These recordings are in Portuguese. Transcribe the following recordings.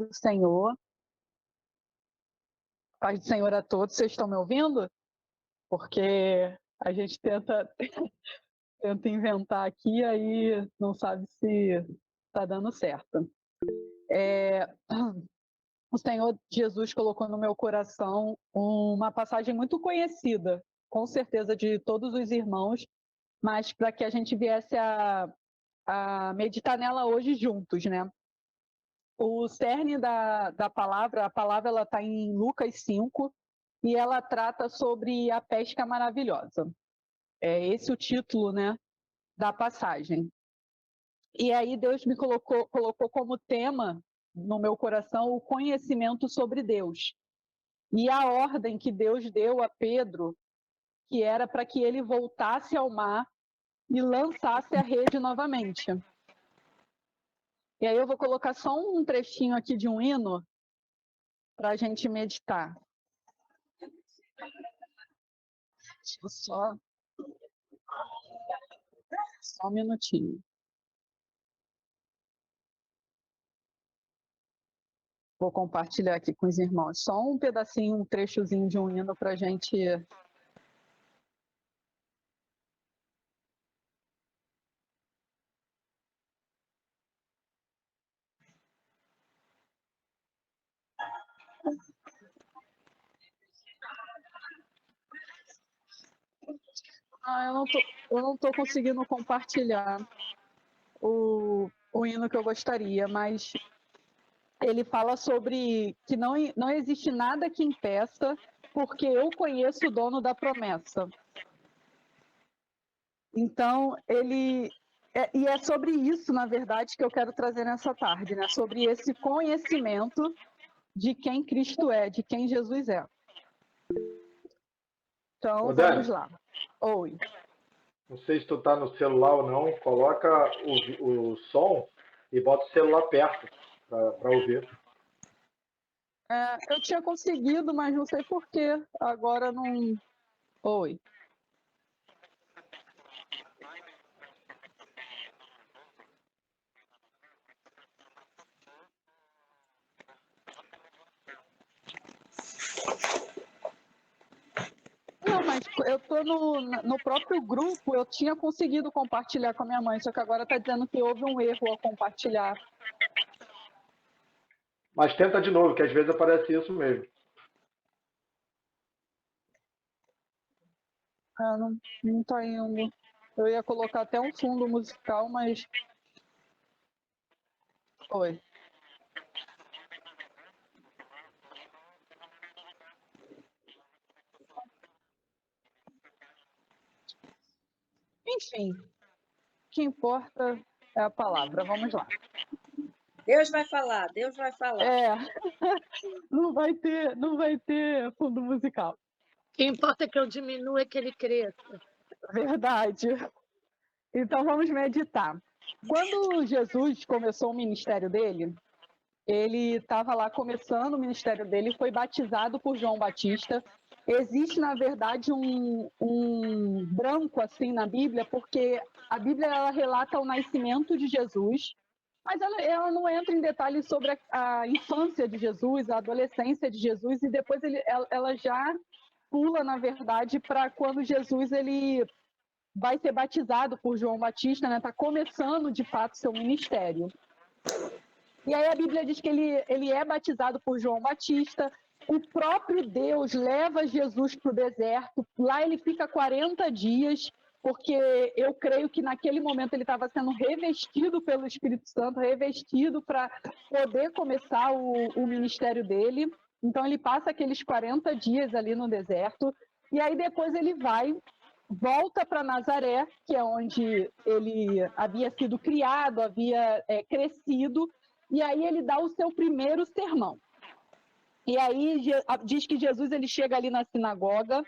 do Senhor. Paz do Senhor a todos. Vocês estão me ouvindo? Porque a gente tenta inventar aqui, aí não sabe se está dando certo. O Senhor Jesus colocou no meu coração uma passagem muito conhecida, com certeza de todos os irmãos, mas para que a gente viesse a meditar nela hoje juntos, né? O cerne da palavra, a palavra ela está em Lucas 5, e ela trata sobre a pesca maravilhosa. É esse o título, né, da passagem. E aí Deus me colocou como tema no meu coração o conhecimento sobre Deus. E a ordem que Deus deu a Pedro, que era para que ele voltasse ao mar e lançasse a rede novamente. E aí eu vou colocar só um trechinho aqui de um hino para a gente meditar. Deixa eu só um minutinho. Vou compartilhar aqui com os irmãos. Só um pedacinho, um trechozinho de um hino para a gente... eu não tô conseguindo compartilhar o hino que eu gostaria, mas ele fala sobre que não existe nada que impeça, porque eu conheço o dono da promessa. Então, e é sobre isso, na verdade, que eu quero trazer nessa tarde, né? Sobre esse conhecimento de quem Cristo é, de quem Jesus é. Então, vamos lá. Oi. Não sei se tu tá no celular ou não, coloca o som e bota o celular perto para ouvir. Eu tinha conseguido, mas não sei porquê. Agora não... Oi. Não, mas eu estou no próprio grupo, eu tinha conseguido compartilhar com a minha mãe, só que agora está dizendo que houve um erro ao compartilhar. Mas tenta de novo, que às vezes aparece isso mesmo. Não está indo. Eu ia colocar até um fundo musical, mas... Oi. Enfim, o que importa é a palavra. Vamos lá. Deus vai falar, Deus vai falar. Não vai ter fundo musical. O que importa é que eu diminua e que ele cresça. Verdade. Então vamos meditar. Quando Jesus começou o ministério dele, ele estava lá começando o ministério dele, foi batizado por João Batista. Existe, na verdade, um branco assim na Bíblia, porque a Bíblia ela relata o nascimento de Jesus, mas ela não entra em detalhes sobre a infância de Jesus, a adolescência de Jesus, e depois ela já pula, na verdade, para quando Jesus ele vai ser batizado por João Batista, né? Está começando, de fato, seu ministério. E aí a Bíblia diz que ele é batizado por João Batista, o próprio Deus leva Jesus para o deserto, lá ele fica 40 dias, porque eu creio que naquele momento ele estava sendo revestido pelo Espírito Santo, revestido para poder começar o ministério dele. Então ele passa aqueles 40 dias ali no deserto, e aí depois ele volta para Nazaré, que é onde ele havia sido criado, havia crescido, e aí ele dá o seu primeiro sermão. E aí diz que Jesus ele chega ali na sinagoga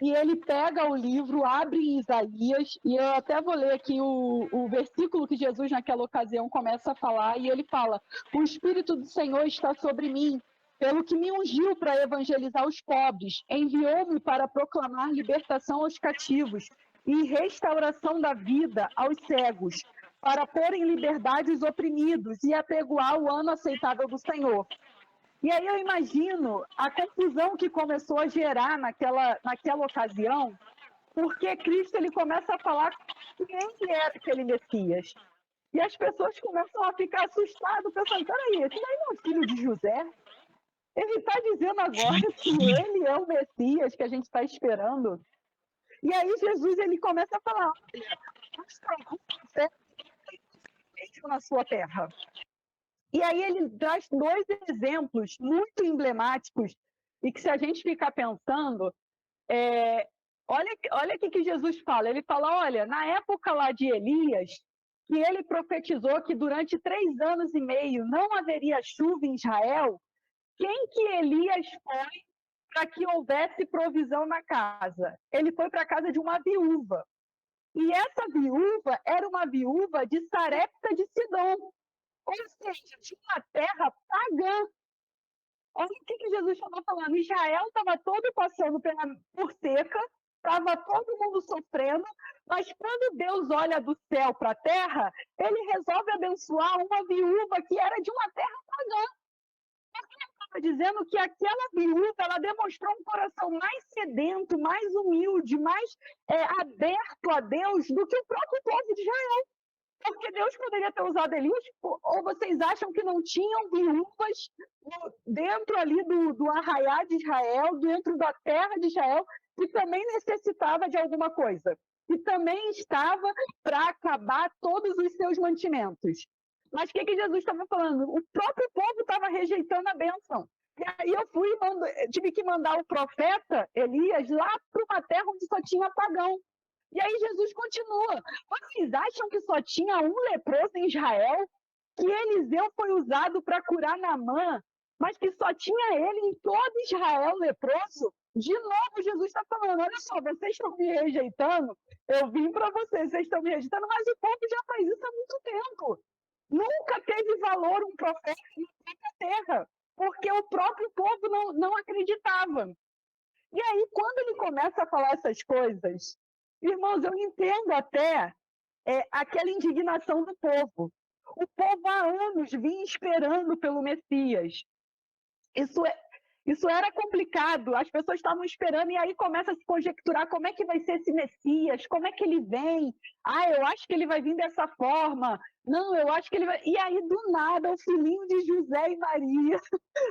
e ele pega o livro, abre em Isaías, e eu até vou ler aqui o versículo que Jesus naquela ocasião começa a falar, e ele fala: o Espírito do Senhor está sobre mim, pelo que me ungiu para evangelizar os pobres, enviou-me para proclamar libertação aos cativos e restauração da vida aos cegos, para pôr em liberdade os oprimidos e apregoar o ano aceitável do Senhor. E aí eu imagino a confusão que começou a gerar naquela ocasião, porque Cristo ele começa a falar quem que era aquele Messias. E as pessoas começam a ficar assustadas, pensando, peraí, esse daí não é filho de José? Ele está dizendo agora que ele é o Messias que a gente está esperando. E aí Jesus ele começa a falar, na sua terra. E aí ele traz 2 exemplos muito emblemáticos e que se a gente ficar pensando, olha o que Jesus fala. Ele fala, olha, na época lá de Elias, que ele profetizou que durante 3 anos e meio não haveria chuva em Israel, quem que Elias foi para que houvesse provisão na casa? Ele foi para a casa de uma viúva. E essa viúva era uma viúva de Sarepta de Sidom, ou seja, de uma terra pagã. Olha o que Jesus estava falando. Israel estava todo passando por seca, estava todo mundo sofrendo, mas quando Deus olha do céu para a terra, ele resolve abençoar uma viúva que era de uma terra pagã. Dizendo que aquela viúva ela demonstrou um coração mais sedento, mais humilde, mais aberto a Deus do que o próprio povo de Israel. Porque Deus poderia ter usado Elias, ou vocês acham que não tinham viúvas dentro ali do arraiá de Israel, dentro da terra de Israel, que também necessitava de alguma coisa, que também estava para acabar todos os seus mantimentos. Mas o que Jesus estava falando? O próprio povo estava rejeitando a bênção. E aí eu tive que mandar o profeta Elias lá para uma terra onde só tinha pagão. E aí Jesus continua. Vocês acham que só tinha um leproso em Israel? Que Eliseu foi usado para curar Naamã, mas que só tinha ele em todo Israel leproso? De novo, Jesus está falando, olha só, vocês estão me rejeitando, eu vim para vocês estão me rejeitando, mas o povo já faz isso há muito tempo. Nunca teve valor um profeta na terra, porque o próprio povo não acreditava. E aí, quando ele começa a falar essas coisas, irmãos, eu entendo até aquela indignação do povo. O povo há anos vinha esperando pelo Messias. Isso era complicado, as pessoas estavam esperando e aí começa a se conjecturar como é que vai ser esse Messias, como é que ele vem. Eu acho que ele vai vir dessa forma. Não, eu acho que ele vai... E aí, do nada, o filhinho de José e Maria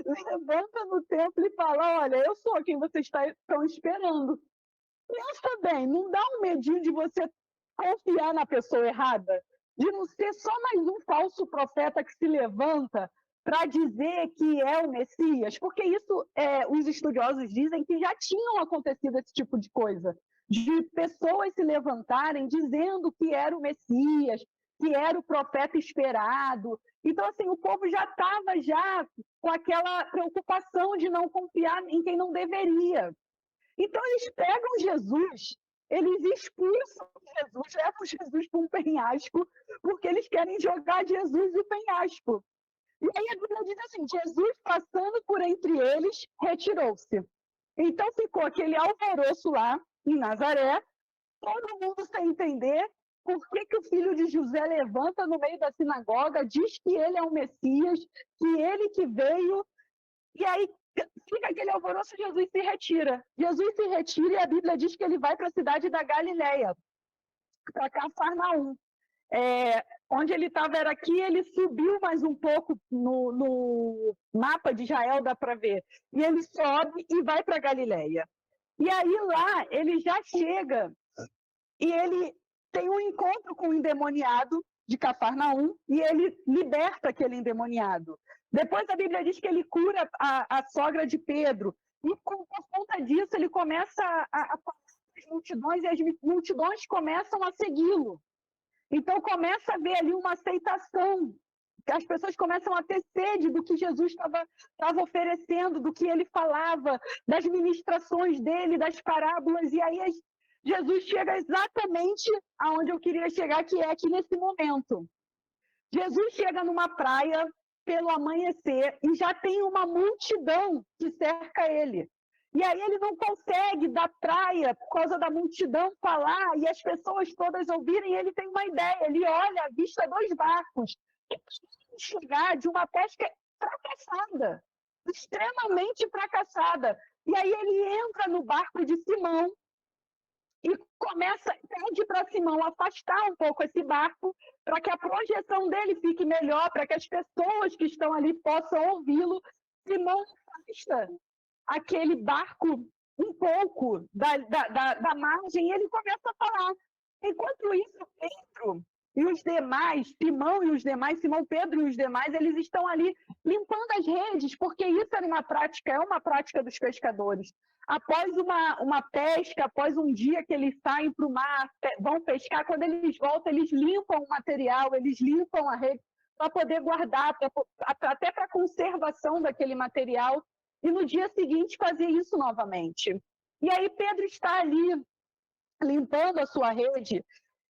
levanta no templo e fala, olha, eu sou quem vocês estão esperando. Pensa bem, não dá um medinho de você confiar na pessoa errada? De não ser só mais um falso profeta que se levanta para dizer que é o Messias? Porque isso, os estudiosos dizem que já tinham acontecido esse tipo de coisa, de pessoas se levantarem dizendo que era o Messias, que era o profeta esperado. Então, assim, o povo já estava com aquela preocupação de não confiar em quem não deveria. Então, eles pegam Jesus, eles expulsam Jesus, levam Jesus para um penhasco, porque eles querem jogar Jesus no penhasco. E aí a Bíblia diz assim, Jesus, passando por entre eles, retirou-se. Então, ficou aquele alvoroço lá, em Nazaré, todo mundo sem entender por que o filho de José levanta no meio da sinagoga, diz que ele é o Messias, que ele que veio, e aí fica aquele alvoroço, Jesus se retira. Jesus se retira e a Bíblia diz que ele vai para a cidade da Galileia, para Cafarnaum. Onde ele estava era aqui, ele subiu mais um pouco no mapa de Israel, dá para ver. E ele sobe e vai para Galileia. E aí lá ele já chega e ele tem um encontro com o endemoniado de Cafarnaum e ele liberta aquele endemoniado. Depois a Bíblia diz que ele cura a sogra de Pedro. E por conta disso ele começa a falar com as multidões e as multidões começam a segui-lo. Então começa a haver ali uma aceitação. As pessoas começam a ter sede do que Jesus estava oferecendo, do que ele falava, das ministrações dele, das parábolas. E aí Jesus chega exatamente aonde eu queria chegar, que é aqui nesse momento. Jesus chega numa praia pelo amanhecer e já tem uma multidão que cerca ele. E aí ele não consegue da praia, por causa da multidão, falar e as pessoas todas ouvirem. Ele tem uma ideia, ele olha à vista dois barcos que chegar de uma pesca fracassada, extremamente fracassada. E aí ele entra no barco de Simão e pede para Simão afastar um pouco esse barco para que a projeção dele fique melhor, para que as pessoas que estão ali possam ouvi-lo. Simão afasta aquele barco um pouco da margem e ele começa a falar. Enquanto isso, Pedro e os demais, Simão e os demais, Simão, Pedro e os demais, eles estão ali limpando as redes, porque isso era é uma prática dos pescadores. Após uma pesca, após um dia que eles saem para o mar, vão pescar, quando eles voltam, eles limpam o material, eles limpam a rede para poder guardar, até para a conservação daquele material, e no dia seguinte fazer isso novamente. E aí Pedro está ali limpando a sua rede,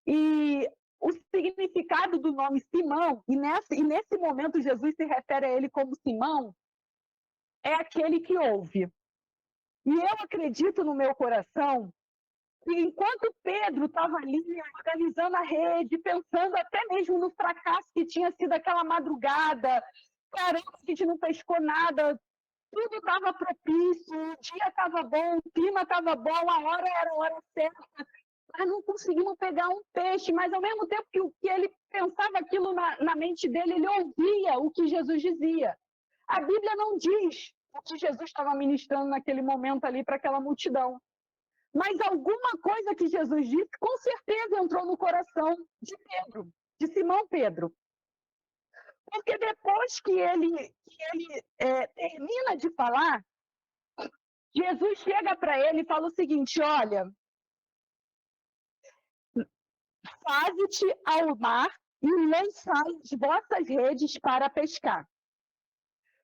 e o significado do nome Simão, e nesse momento Jesus se refere a ele como Simão, é aquele que ouve. E eu acredito no meu coração que enquanto Pedro estava ali organizando a rede, pensando até mesmo no fracasso que tinha sido aquela madrugada, caramba, a gente não pescou nada, tudo estava propício, o dia estava bom, o clima estava bom, a hora era a hora certa, mas não conseguimos pegar um peixe, mas ao mesmo tempo que ele pensava aquilo na mente dele, ele ouvia o que Jesus dizia. A Bíblia não diz o que Jesus estava ministrando naquele momento ali para aquela multidão. Mas alguma coisa que Jesus disse, com certeza entrou no coração de Pedro, de Simão Pedro. Porque depois que ele termina de falar, Jesus chega para ele e fala o seguinte: olha, faze-te ao mar e lançai as vossas redes para pescar.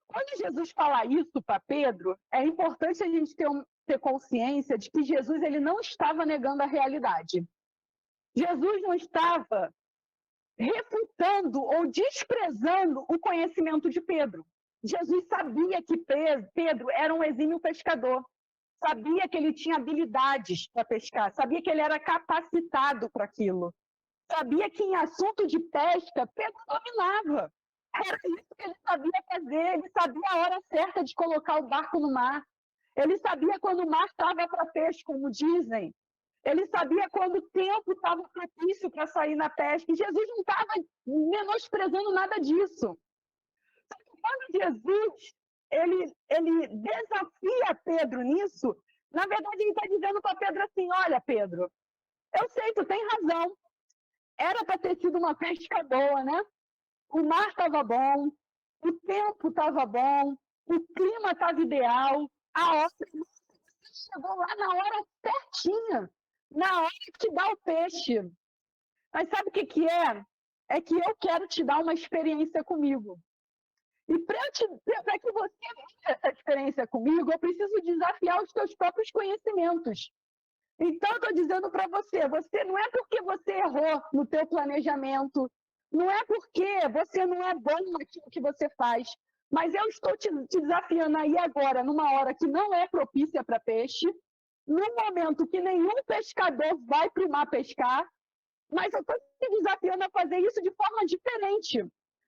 Quando Jesus fala isso para Pedro, é importante a gente ter consciência de que Jesus ele não estava negando a realidade. Jesus não estava refutando ou desprezando o conhecimento de Pedro. Jesus sabia que Pedro era um exímio pescador, sabia que ele tinha habilidades para pescar, sabia que ele era capacitado para aquilo, sabia que em assunto de pesca Pedro dominava. Era isso que ele sabia fazer, ele sabia a hora certa de colocar o barco no mar, ele sabia quando o mar estava para peixe, como dizem, ele sabia quando o tempo estava propício para sair na pesca, e Jesus não estava menosprezando nada disso. Quando Jesus ele desafia Pedro nisso, na verdade ele está dizendo para Pedro assim: olha, Pedro, eu sei, tu tem razão, era para ter sido uma pesca boa, né? O mar estava bom, o tempo estava bom, o clima estava ideal, a hora chegou lá na hora certinha, na hora que dá o peixe. Mas sabe o que é? É que eu quero te dar uma experiência comigo. E para que você tenha essa experiência comigo, eu preciso desafiar os teus próprios conhecimentos. Então, eu estou dizendo para você não é porque você errou no teu planejamento, não é porque você não é bom naquilo que você faz, mas eu estou te desafiando aí agora, numa hora que não é propícia para peixe, num momento que nenhum pescador vai para o mar pescar, mas eu estou te desafiando a fazer isso de forma diferente.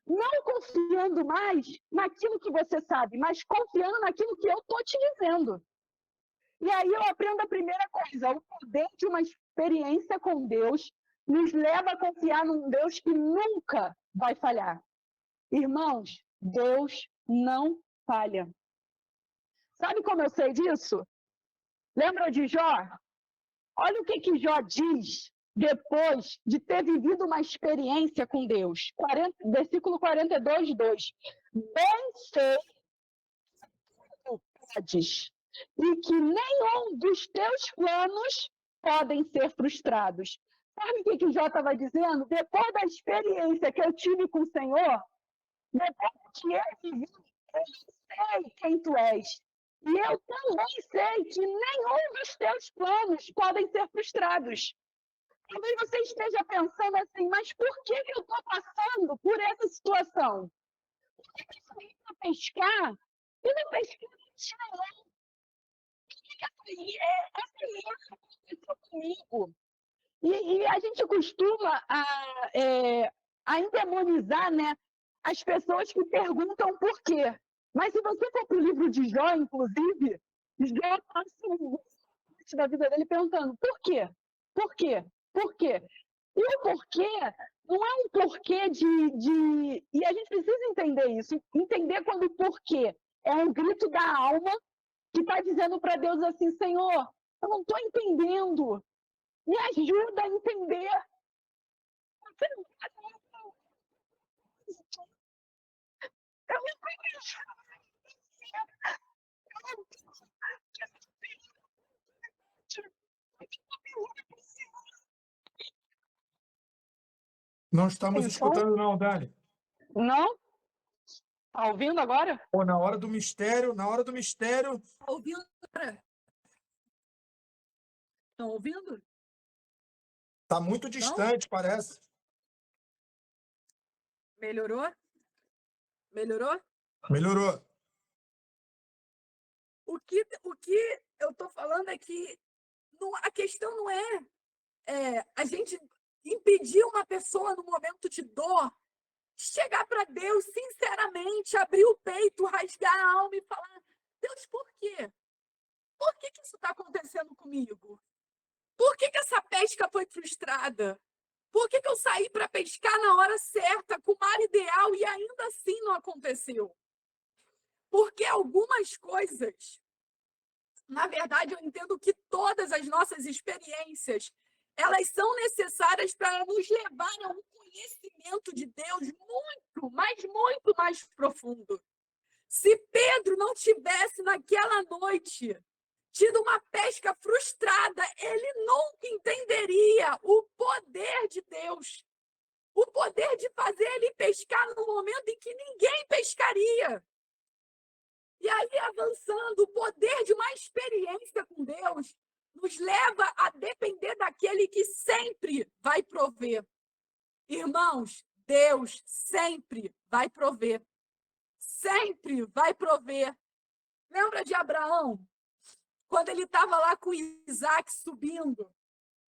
Não confiando mais naquilo que você sabe, mas confiando naquilo que eu estou te dizendo. E aí eu aprendo a primeira coisa: o poder de uma experiência com Deus nos leva a confiar num Deus que nunca vai falhar. Irmãos, Deus não falha. Sabe como eu sei disso? Lembra de Jó? Olha o que Jó diz depois de ter vivido uma experiência com Deus. Versículo 42, 2. Bem sei que tu podes, e que nenhum dos teus planos podem ser frustrados. Sabe o que Jó estava dizendo? Depois da experiência que eu tive com o Senhor, depois que eu vivi, eu sei quem tu és. E eu também sei que nenhum dos teus planos podem ser frustrados. Talvez você esteja pensando assim: mas por que eu estou passando por essa situação? Por que eu vim para pescar? E não pescar E assim, comigo. E a gente costuma a endemonizar, né, as pessoas que perguntam por quê. Mas se você for para o livro de Jó, inclusive, Jó passa um parte da vida dele perguntando por quê? Por quê? Por quê? E o porquê não é um porquê de... E a gente precisa entender isso. Entender quando o porquê é um grito da alma que está dizendo para Deus assim, Senhor, eu não estou entendendo. Me ajuda a entender. Você não eu não Não estamos então, escutando, não, Dani. não? Tá ouvindo agora? Pô, na hora do mistério. Tá ouvindo agora? Estão ouvindo? Tá muito distante, parece. Melhorou? Melhorou? Melhorou. O que eu estou falando é que a questão não é a gente impedir uma pessoa no momento de dor chegar para Deus sinceramente, abrir o peito, rasgar a alma e falar: Deus, por quê? Por que isso está acontecendo comigo? Por que essa pesca foi frustrada? Por que eu saí para pescar na hora certa, com o mar ideal, e ainda assim não aconteceu? Porque algumas coisas, na verdade, eu entendo que todas as nossas experiências, elas são necessárias para nos levar a um conhecimento de Deus muito mais profundo. Se Pedro não tivesse, naquela noite, tido uma pesca frustrada, ele nunca entenderia o poder de Deus. O poder de fazer ele pescar no momento em que ninguém pescaria. E aí, avançando, o poder de uma experiência com Deus nos leva a depender daquele que sempre vai prover. Irmãos, Deus sempre vai prover. Sempre vai prover. Lembra de Abraão? Quando ele estava lá com Isaac subindo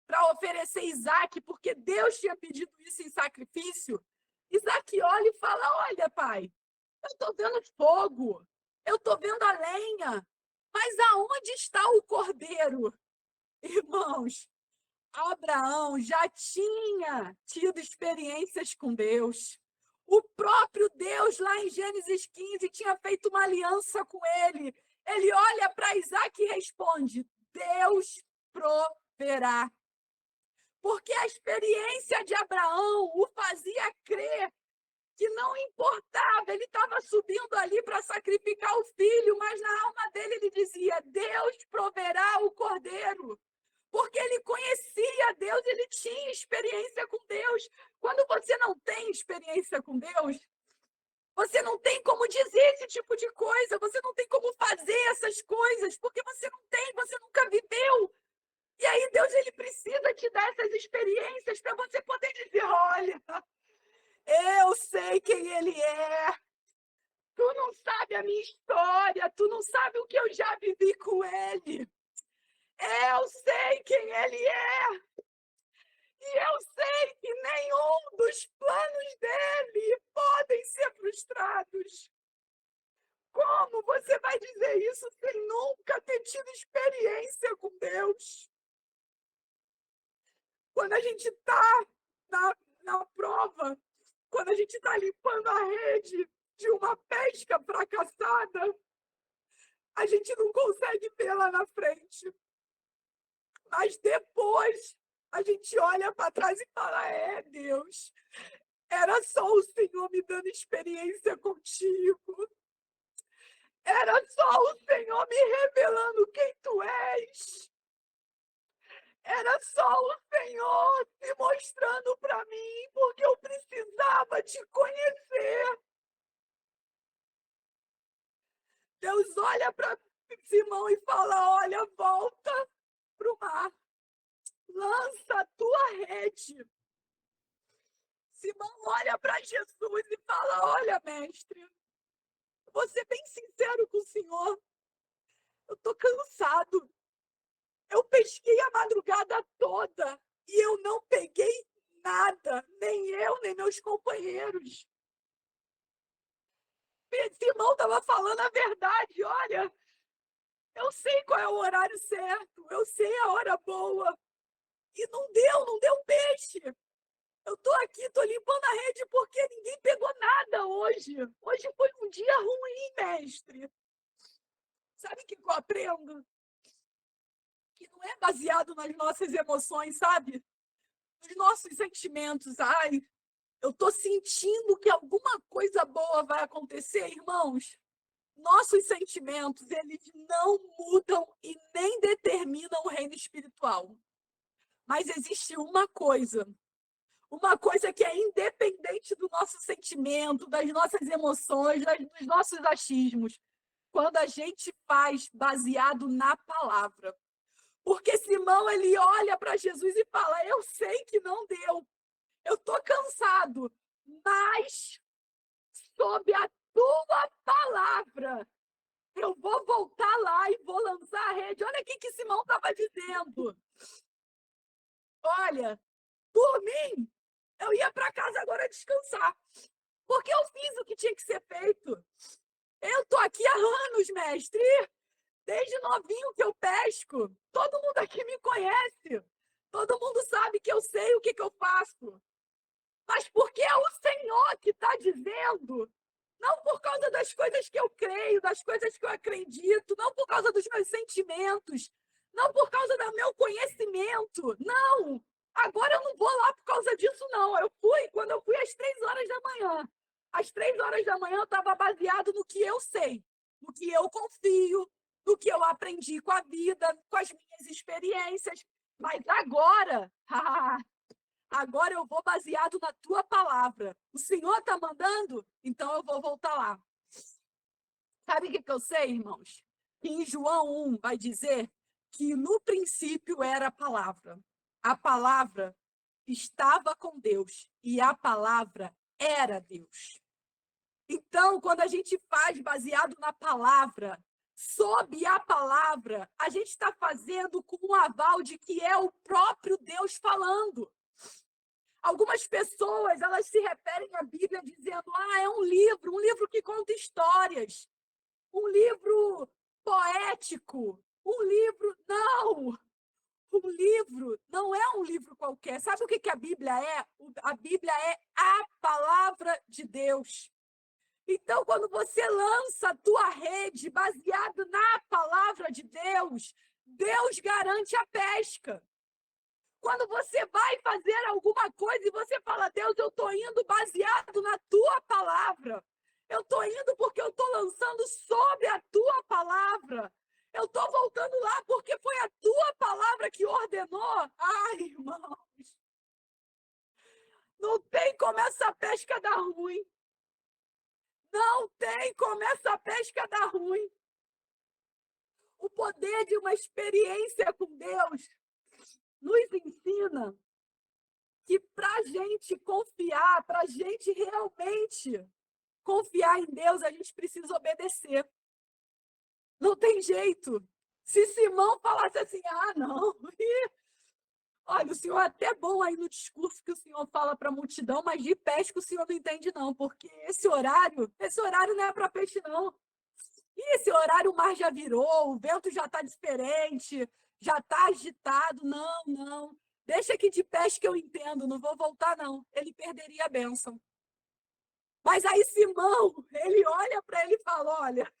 para oferecer Isaac, porque Deus tinha pedido isso em sacrifício, Isaac olha e fala: olha, pai, eu estou vendo fogo, eu estou vendo a lenha, mas aonde está o cordeiro? Irmãos, Abraão já tinha tido experiências com Deus. O próprio Deus, lá em Gênesis 15, tinha feito uma aliança com ele. Ele olha para Isaac e responde: Deus proverá. Porque a experiência de Abraão o fazia crer que não importava, ele estava subindo ali para sacrificar o filho, mas na alma dele ele dizia: Deus proverá o cordeiro. Porque ele conhecia Deus, ele tinha experiência com Deus. Quando você não tem experiência com Deus, você não tem como dizer esse tipo de coisa, você não tem como fazer essas coisas, porque você não tem, você nunca viveu. E aí Deus, ele precisa te dar essas experiências para você poder dizer: olha, eu sei quem ele é. Tu não sabe a minha história, tu não sabe o que eu já vivi com ele. Eu sei quem ele é. E eu sei que nenhum dos planos dele podem ser frustrados. Como você vai dizer isso sem nunca ter tido experiência com Deus? Quando a gente está na prova, quando a gente está limpando a rede de uma pesca fracassada, a gente não consegue ver lá na frente. Mas depois a gente olha para trás e fala: Deus, era só o Senhor me dando experiência contigo. Era só o Senhor me revelando quem tu és. Era só o Senhor se mostrando para mim, porque eu precisava te conhecer. Deus olha para Simão e fala: olha, volta para o mar. Lança a tua rede. Simão olha para Jesus e fala: olha, mestre, vou ser bem sincero com o senhor. Eu estou cansado. pesquei a madrugada toda e eu não peguei nada, nem eu, nem meus companheiros. Simão estava falando a verdade, olha, eu sei qual é o horário certo, eu sei a hora boa. E não deu peixe. Eu estou aqui, estou limpando a rede porque ninguém pegou nada hoje. Hoje foi um dia ruim, mestre. Sabe o que eu aprendo? Que não é baseado nas nossas emoções, sabe? Nos nossos sentimentos. Ai, eu estou sentindo que alguma coisa boa vai acontecer, irmãos. Nossos sentimentos, eles não mudam e nem determinam o reino espiritual. Mas existe uma coisa que é independente do nosso sentimento, das nossas emoções, dos nossos achismos, quando a gente faz baseado na palavra. Porque Simão, ele olha para Jesus e fala, eu sei que não deu, eu estou cansado, mas sob a tua palavra, eu vou voltar lá e vou lançar a rede. Olha o que Simão estava dizendo. Olha, por mim, eu ia para casa agora descansar, porque eu fiz o que tinha que ser feito. Eu estou aqui há anos, mestre, desde novinho que eu pesco. Todo mundo aqui me conhece. Todo mundo sabe que eu sei o que eu faço. Mas porque é o Senhor que está dizendo, não por causa das coisas que eu creio, das coisas que eu acredito, não por causa dos meus sentimentos, não por causa do meu conhecimento, não. Agora eu não vou lá por causa disso, não. Quando eu fui às 3 horas da manhã. Às 3 horas da manhã eu estava baseado no que eu sei, no que eu confio, no que eu aprendi com a vida, com as minhas experiências. Mas agora, agora eu vou baseado na tua palavra. O Senhor está mandando? Então eu vou voltar lá. Sabe o que eu sei, irmãos? Que em João 1 vai dizer que no princípio era a palavra. A palavra estava com Deus e a palavra era Deus. Então, quando a gente faz baseado na palavra, sob a palavra, a gente está fazendo com um aval de que é o próprio Deus falando. Algumas pessoas, elas se referem à Bíblia dizendo, é um livro que conta histórias, um livro poético, um livro... Não! Um livro não é um livro qualquer. Sabe o que a Bíblia é? A Bíblia é a palavra de Deus. Então, quando você lança a tua rede baseado na palavra de Deus, Deus garante a pesca. Quando você vai fazer alguma coisa e você fala, Deus, eu estou indo baseado na tua palavra. Eu estou indo porque eu estou lançando sobre a tua palavra. Eu estou voltando lá porque foi a tua palavra que ordenou. Ai, irmãos, não tem como essa pesca dar ruim. Não tem como essa pesca dar ruim. O poder de uma experiência com Deus nos ensina que para a gente confiar, para a gente realmente confiar em Deus, a gente precisa obedecer. Não tem jeito. Se Simão falasse assim, não, olha, o senhor é até bom aí no discurso que o senhor fala para a multidão, mas de pesca o senhor não entende não, porque esse horário não é para peixe não. E esse horário o mar já virou, o vento já está diferente, já está agitado. Não. Deixa que de pesca eu entendo, não vou voltar não. Ele perderia a bênção. Mas aí Simão, ele olha para ele e fala, olha,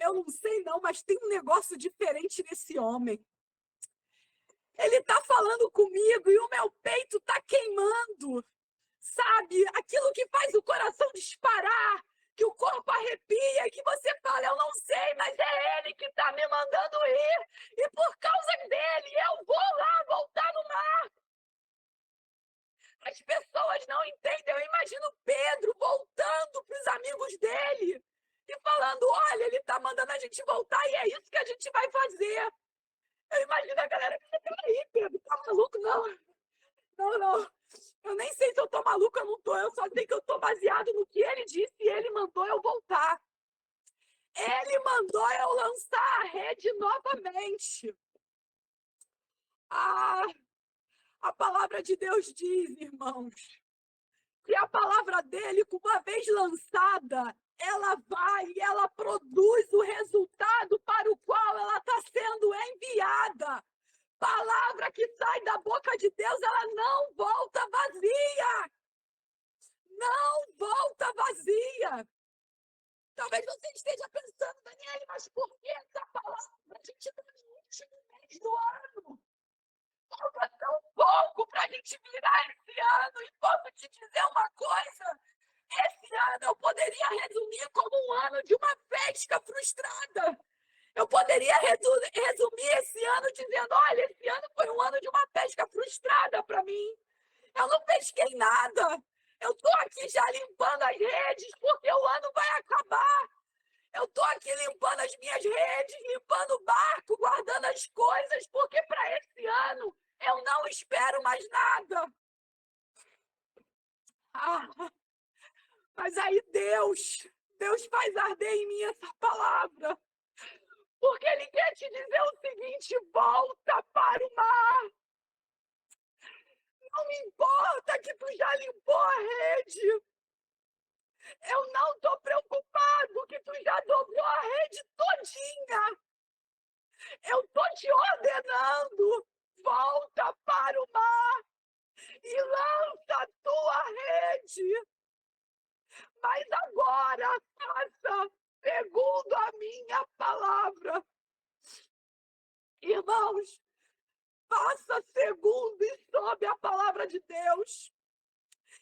eu não sei não, mas tem um negócio diferente nesse homem. Ele está falando comigo e o meu peito está queimando. Sabe? Aquilo que faz o coração disparar, que o corpo arrepia, que você fala, eu não sei, mas é ele que está me mandando ir. E por causa dele, eu vou lá voltar no mar. As pessoas não entendem. Eu imagino Pedro voltando para os amigos dele e falando, olha, ele está mandando a gente voltar e é isso que a gente vai fazer. Eu imagino a galera, peraí, Pedro, tá maluco? Não. Eu nem sei se eu tô maluco ou não tô. Eu só sei que eu tô baseado no que ele disse e ele mandou eu voltar. Ele mandou eu lançar a rede novamente. Ah, a palavra de Deus diz, irmãos, que a palavra dele, uma vez lançada, ela vai e ela produz o resultado para o qual ela está sendo enviada. Palavra que sai da boca de Deus, ela não volta vazia. Não volta vazia. Talvez você esteja pensando, Daniele, mas por que essa palavra? A gente está no último mês do ano. Falta tão pouco para a gente virar esse ano. E posso te dizer uma coisa. Esse ano eu poderia resumir como um ano de uma pesca frustrada. Eu poderia resumir esse ano dizendo, olha, esse ano foi um ano de uma pesca frustrada para mim. Eu não pesquei nada. Eu estou aqui já limpando as redes, porque o ano vai acabar. Eu estou aqui limpando as minhas redes, limpando o barco, guardando as coisas, porque para esse ano eu não espero mais nada. Mas aí Deus faz arder em mim essa palavra. Porque Ele quer te dizer o seguinte, volta para o mar. Não me importa que tu já limpou a rede. Eu não estou preocupado que tu já dobrou a rede todinha. Eu estou te ordenando, volta para o mar e lança a tua rede. Mas agora faça segundo a minha palavra. Irmãos, faça segundo e sob a palavra de Deus.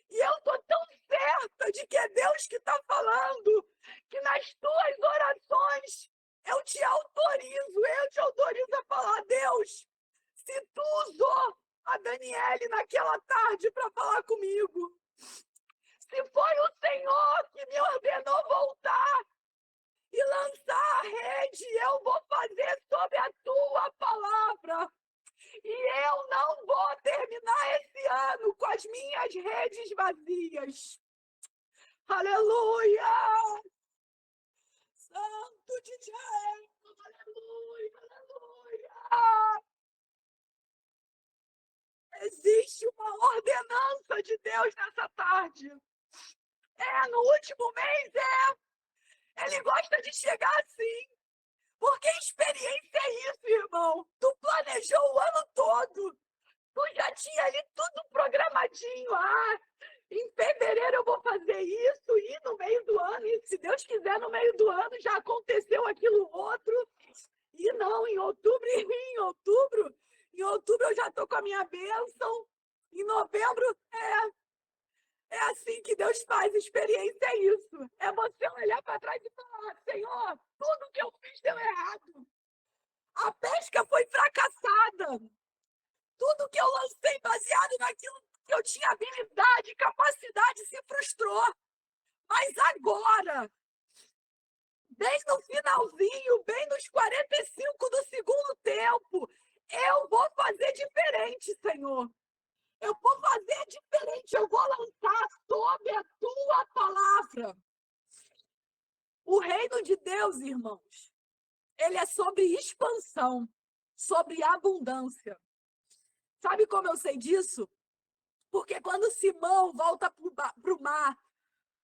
E eu estou tão certa de que é Deus que está falando, que nas tuas orações eu te autorizo a falar, Deus, se tu usou a Daniele naquela tarde para falar comigo, se foi o Senhor que me ordenou voltar e lançar a rede, eu vou fazer sob a tua palavra. E eu não vou terminar esse ano com as minhas redes vazias. Aleluia! Santo de Deus! Aleluia! Aleluia! Existe uma ordenança de Deus nessa tarde. No último mês, Ele gosta de chegar assim. Porque experiência é isso, irmão. Tu planejou o ano todo. Tu já tinha ali tudo programadinho. Em fevereiro eu vou fazer isso, e no meio do ano, e se Deus quiser, no meio do ano já aconteceu aquilo outro. E não, em outubro eu já estou com a minha bênção. Em novembro, é assim que Deus faz, experiência é isso. É você olhar para trás e falar, Senhor, tudo que eu fiz deu errado. A pesca foi fracassada. Tudo que eu lancei baseado naquilo que eu tinha habilidade, capacidade, se frustrou. Mas agora, bem no finalzinho, bem nos 45 do segundo tempo, eu vou fazer diferente, Senhor. Eu vou fazer diferente, eu vou lançar sob a tua palavra. O reino de Deus, irmãos, ele é sobre expansão, sobre abundância. Sabe como eu sei disso? Porque quando Simão volta para o mar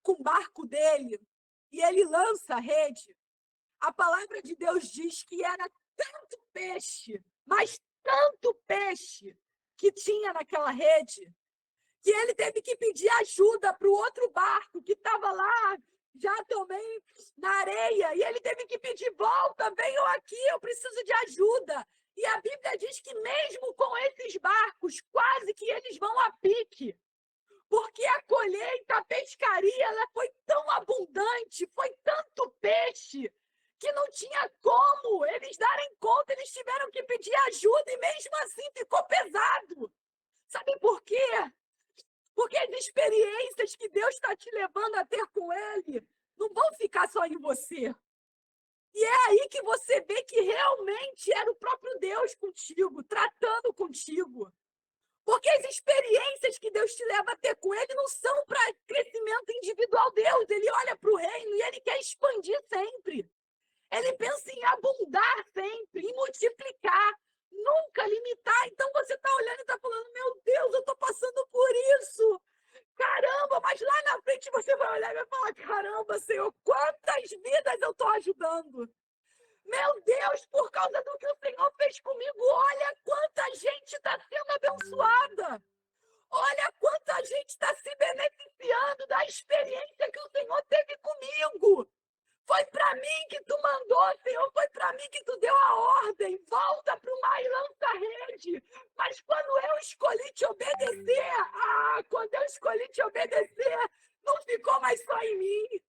com o barco dele e ele lança a rede, a palavra de Deus diz que era tanto peixe, mas tanto peixe que tinha naquela rede, que ele teve que pedir ajuda para o outro barco que estava lá, já também na areia, e ele teve que pedir, volta, venham aqui, eu preciso de ajuda. E a Bíblia diz que mesmo com esses barcos, quase que eles vão a pique, porque a colheita, a pescaria, ela foi tão abundante, foi tanto peixe, que não tinha como eles darem conta, eles tiveram que pedir ajuda e mesmo assim ficou pesado. Sabe por quê? Porque as experiências que Deus está te levando a ter com Ele não vão ficar só em você. E é aí que você vê que realmente era o próprio Deus contigo, tratando contigo. Porque as experiências que Deus te leva a ter com Ele não são para crescimento individual. Deus, Ele olha para o reino e Ele quer expandir sempre. Ele pensa em abundar sempre, em multiplicar. nunca limitar. Então você está olhando e está falando, meu Deus, eu estou passando por isso. Caramba, mas lá na frente você vai olhar e vai falar, caramba, Senhor, quantas vidas eu estou ajudando. Meu Deus, por causa do que o Senhor fez comigo, olha quanta gente está sendo abençoada. Olha quanta gente está se beneficiando da experiência que o Senhor teve comigo. Foi para mim que tu mandou, Senhor, foi para mim que tu deu a ordem. Volta para o mar e lança a rede. Mas quando eu escolhi te obedecer, quando eu escolhi te obedecer, não ficou mais só em mim.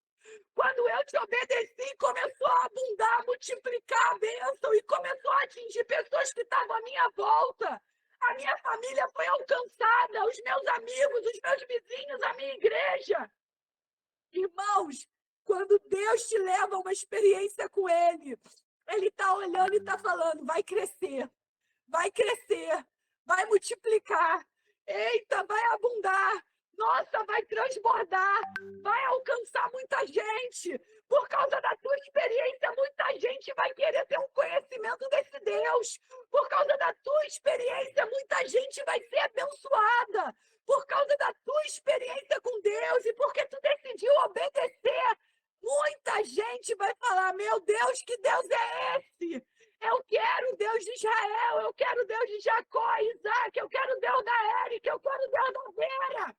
Quando eu te obedeci, começou a abundar, a multiplicar a bênção e começou a atingir pessoas que estavam à minha volta. A minha família foi alcançada, os meus amigos, os meus vizinhos, a minha igreja. Irmãos, quando Deus te leva a uma experiência com Ele, Ele está olhando e está falando, vai crescer, vai multiplicar, eita, vai abundar, nossa, vai transbordar, vai alcançar muita gente. Por causa da tua experiência, muita gente vai querer ter um conhecimento desse Deus. Por causa da tua experiência, muita gente vai ser abençoada. Por causa da tua experiência com Deus e porque tu decidiu obedecer, muita gente vai falar, meu Deus, que Deus é esse? Eu quero o Deus de Israel, eu quero o Deus de Jacó, Isaac, eu quero o Deus da Érica, eu quero o Deus da Vera.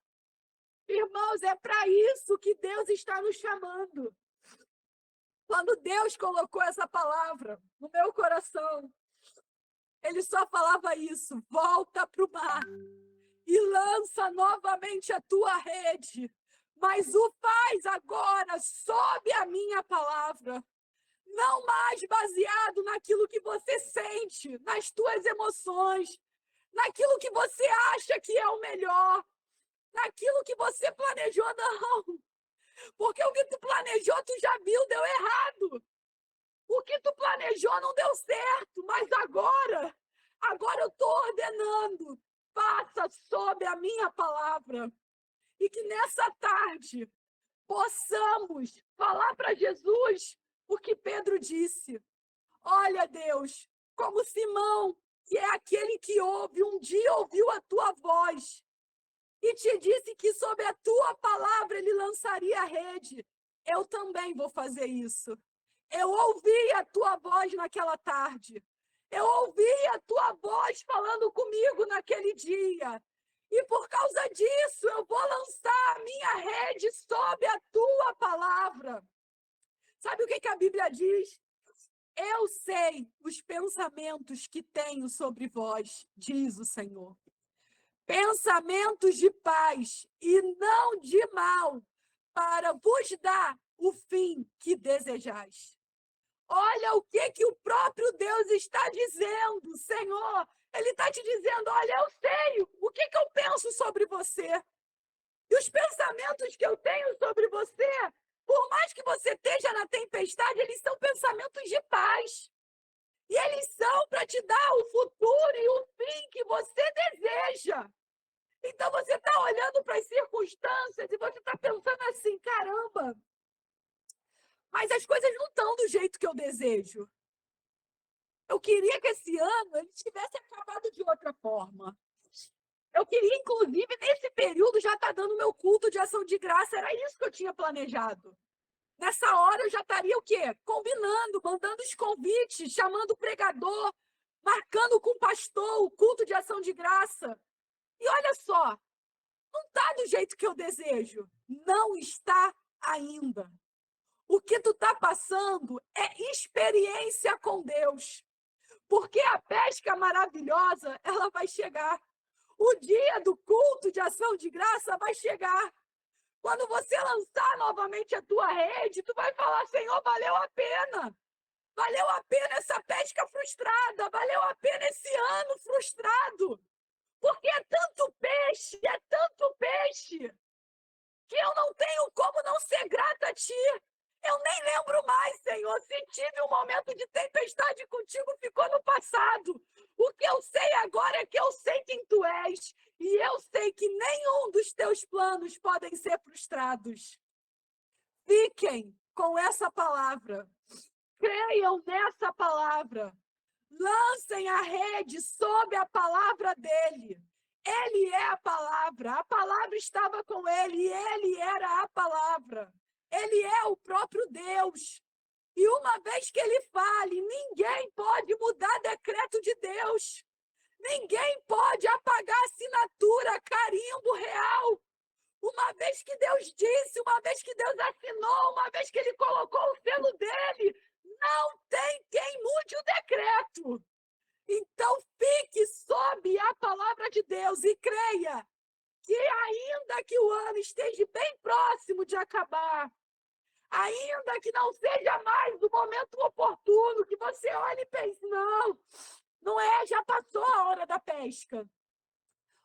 Irmãos, é para isso que Deus está nos chamando. Quando Deus colocou essa palavra no meu coração, Ele só falava isso, volta para o mar e lança novamente a tua rede, mas o faz agora sob a minha palavra, não mais baseado naquilo que você sente, nas tuas emoções, naquilo que você acha que é o melhor, naquilo que você planejou, não. Porque o que tu planejou, tu já viu, deu errado. O que tu planejou não deu certo, mas agora eu estou ordenando, passa sob a minha palavra. E que nessa tarde possamos falar para Jesus o que Pedro disse. Olha, Deus, como Simão, que é aquele que ouve, um dia ouviu a tua voz e te disse que sob a tua palavra ele lançaria a rede. Eu também vou fazer isso. Eu ouvi a tua voz naquela tarde. Eu ouvi a tua voz falando comigo naquele dia. E por causa disso, eu vou lançar a minha rede sob a tua palavra. Sabe o que a Bíblia diz? Eu sei os pensamentos que tenho sobre vós, diz o Senhor. Pensamentos de paz e não de mal, para vos dar o fim que desejais. Olha o que o próprio Deus está dizendo, Senhor. Ele está te dizendo, olha, eu sei o que eu penso sobre você. E os pensamentos que eu tenho sobre você, por mais que você esteja na tempestade, eles são pensamentos de paz. E eles são para te dar o futuro e o fim que você deseja. Então você está olhando para as circunstâncias e você está pensando assim, caramba, mas as coisas não estão do jeito que eu desejo. Eu queria que esse ano ele tivesse acabado de outra forma. Eu queria, inclusive, nesse período, já estar dando meu culto de ação de graça. Era isso que eu tinha planejado. Nessa hora, eu já estaria o quê? Combinando, mandando os convites, chamando o pregador, marcando com o pastor o culto de ação de graça. E olha só, não está do jeito que eu desejo. Não está ainda. O que tu está passando é experiência com Deus. Porque a pesca maravilhosa, ela vai chegar. O dia do culto de ação de graça vai chegar. Quando você lançar novamente a tua rede, tu vai falar, Senhor, valeu a pena. Valeu a pena essa pesca frustrada. Valeu a pena esse ano frustrado. Porque é tanto peixe, que eu não tenho como não ser grata a ti. Eu nem lembro mais, Senhor, se tive um momento de tempestade contigo, ficou no passado. O que eu sei agora é que eu sei quem tu és. E eu sei que nenhum dos teus planos podem ser frustrados. Fiquem com essa palavra. Creiam nessa palavra. lancem a rede sob a palavra dele. Ele é a palavra estava com ele e ele era a palavra. Ele é o próprio Deus. E uma vez que ele fale, ninguém pode mudar decreto de Deus. Ninguém pode apagar assinatura, carimbo real. Uma vez que Deus disse, uma vez que Deus assinou, uma vez que ele colocou o selo dele, não tem quem mude o decreto. Então, fique sob a palavra de Deus e creia que ainda que o ano esteja bem próximo de acabar, ainda que não seja mais o momento oportuno, que você olhe e pense, não é, já passou a hora da pesca.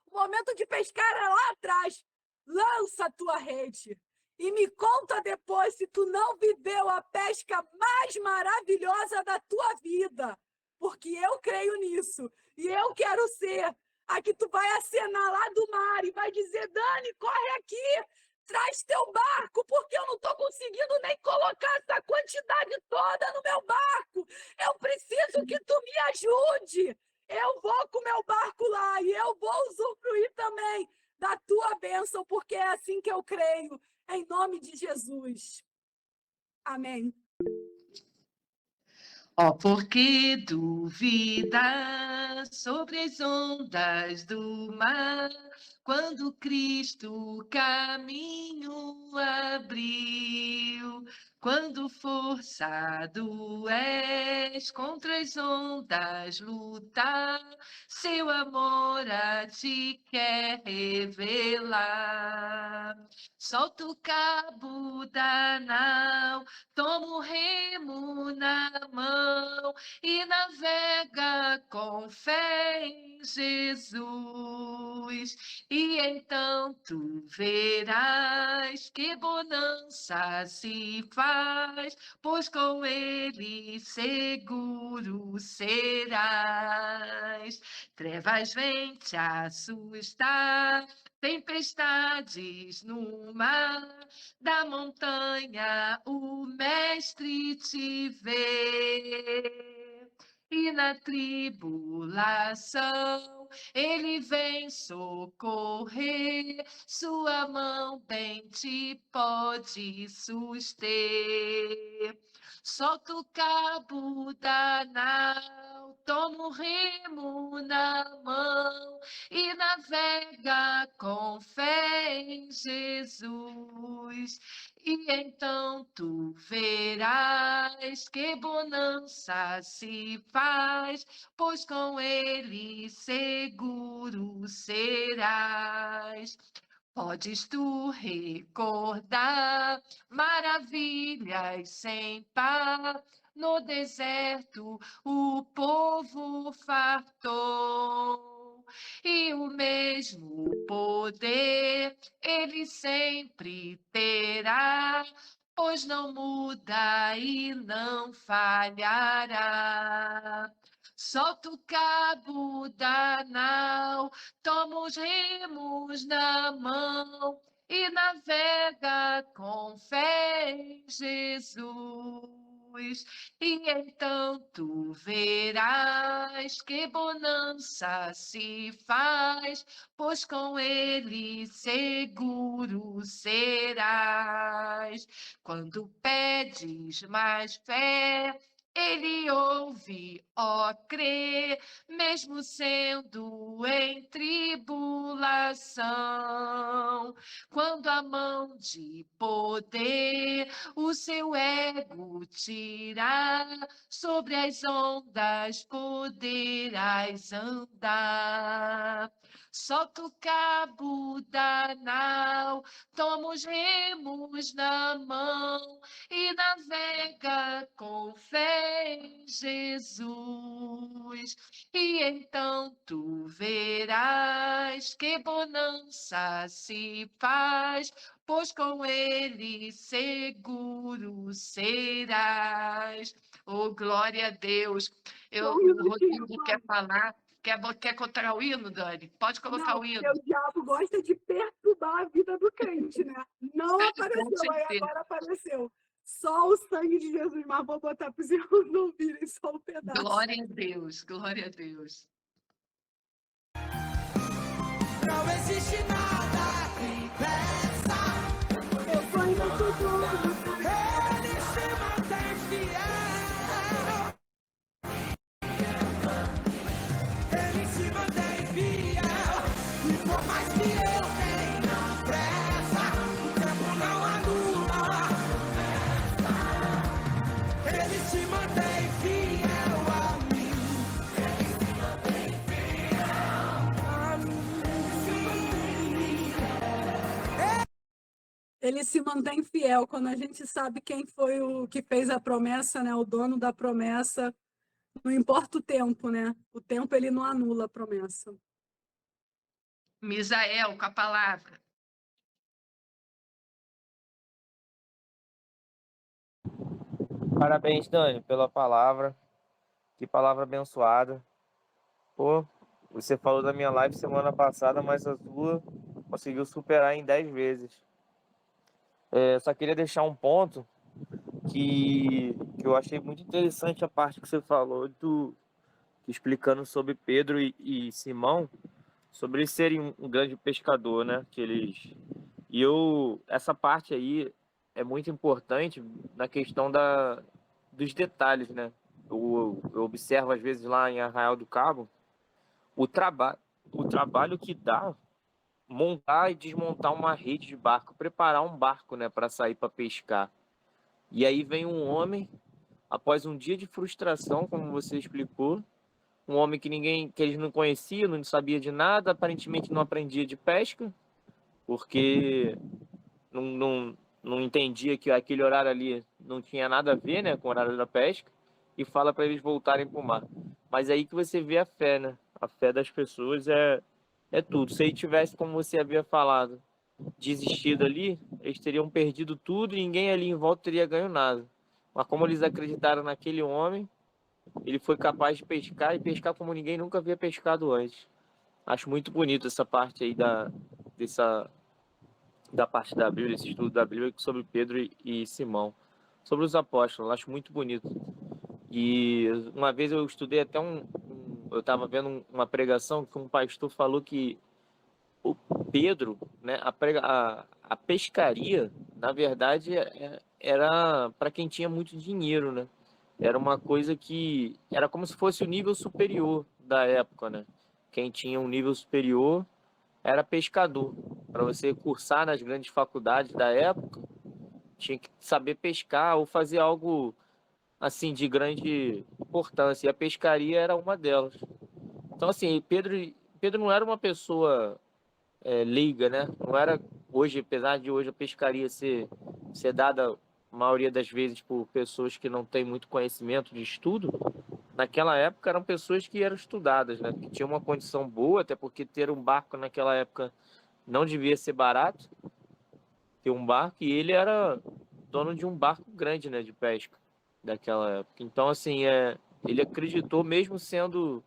O momento de pescar é lá atrás. Lança a tua rede e me conta depois se tu não viveu a pesca mais maravilhosa da tua vida, porque eu creio nisso e eu quero ser a que tu vai acenar lá do mar e vai dizer, Dani, corre aqui, traz teu barco, porque eu não estou conseguindo nem colocar essa quantidade toda no meu barco. Eu preciso que tu me ajude. Eu vou com o meu barco lá e eu vou usufruir também da tua bênção, porque é assim que eu creio, em nome de Jesus. Amém. Ó, porque duvida sobre as ondas do mar, quando Cristo caminho abriu, quando forçado és contra as ondas lutar, seu amor a ti quer revelar. Solta o cabo da nau, toma o remo na mão e navega com fé em Jesus. E então tu verás que bonança se faz, pois com ele seguro serás. Trevas vêm te assustar, tempestades no mar, da montanha o mestre te vê. E na tribulação ele vem socorrer, sua mão bem te pode suster. Solta o cabo da nau, toma o remo na mão e navega com fé em Jesus. E então tu verás que bonança se faz, pois com ele seguro serás. Podes tu recordar maravilhas sem par, no deserto o povo fartou, e o mesmo poder ele sempre terá, pois não muda e não falhará. Solta o cabo da nau, toma os remos na mão e navega com fé em Jesus. E então tu verás que bonança se faz, pois com ele seguro serás. Quando pedes mais fé, ele ouve, ó crê, mesmo sendo em tribulação. Quando a mão de poder o seu ego tirar, sobre as ondas poderás andar. Solta o cabo da nau, toma os remos na mão e navega com fé em Jesus. E então tu verás que bonança se faz, pois com ele seguro serás. Oh, glória a Deus. O Rodrigo quer falar. Quer contar o hino, Dani? Pode colocar o hino. O diabo gosta de perturbar a vida do crente, né? Não apareceu, aí agora apareceu. só o sangue de Jesus, mas vou botar para os irmãos não ouvirem só um pedaço. Glória a Deus, glória a Deus. Não existe nada que impeça. Eu sou ainda tudo. Ele se mantém fiel. Ele se mantém fiel. E por mais que eu tenha pressa, o tempo não anula. Ele se mantém fiel a mim. Ele se mantém fiel a mim. Ele se mantém fiel quando a gente sabe quem foi o que fez a promessa, né? O dono da promessa. Não importa o tempo, né? O tempo ele não anula a promessa. Misael, com a palavra. Parabéns, Dani, pela palavra. Que palavra abençoada. Pô, você falou da minha live semana passada, mas a sua conseguiu superar em 10 vezes. Só queria deixar um ponto que eu achei muito interessante a parte que você falou, explicando sobre Pedro e Simão, sobre eles serem um grande pescador, né? Essa parte aí é muito importante na questão dos detalhes, né? Eu observo às vezes lá em Arraial do Cabo o trabalho que dá montar e desmontar uma rede de barco, preparar um barco, né, para sair para pescar. E aí vem um homem, após um dia de frustração, como você explicou, um homem que eles não conheciam, não sabia de nada, aparentemente não aprendia de pesca, porque não entendia que aquele horário ali não tinha nada a ver, né, com o horário da pesca, e fala para eles voltarem para o mar. Mas aí que você vê a fé, né? A fé das pessoas é tudo. Se ele tivesse, como você havia falado, desistido ali, eles teriam perdido tudo e ninguém ali em volta teria ganho nada. Mas como eles acreditaram naquele homem, ele foi capaz de pescar e pescar como ninguém nunca havia pescado antes. Acho muito bonito essa parte aí da parte da Bíblia, esse estudo da Bíblia sobre Pedro e Simão. Sobre os apóstolos, acho muito bonito. E uma vez eu estudei até eu estava vendo uma pregação que um pastor falou que o Pedro, né, a pescaria, na verdade, era para quem tinha muito dinheiro, né? Era uma coisa que era como se fosse o nível superior da época, né? Quem tinha um nível superior era pescador. Para você cursar nas grandes faculdades da época, tinha que saber pescar ou fazer algo assim de grande importância. E a pescaria era uma delas. Então, assim, Pedro não era uma pessoa leiga, né? Não era hoje, apesar de hoje a pescaria ser dada, a maioria das vezes, por pessoas que não têm muito conhecimento de estudo. Naquela época eram pessoas que eram estudadas, né? Que tinham uma condição boa, até porque ter um barco naquela época não devia ser barato. Ter um barco, e ele era dono de um barco grande, né? De pesca daquela época. Então, assim, ele acreditou, mesmo sendo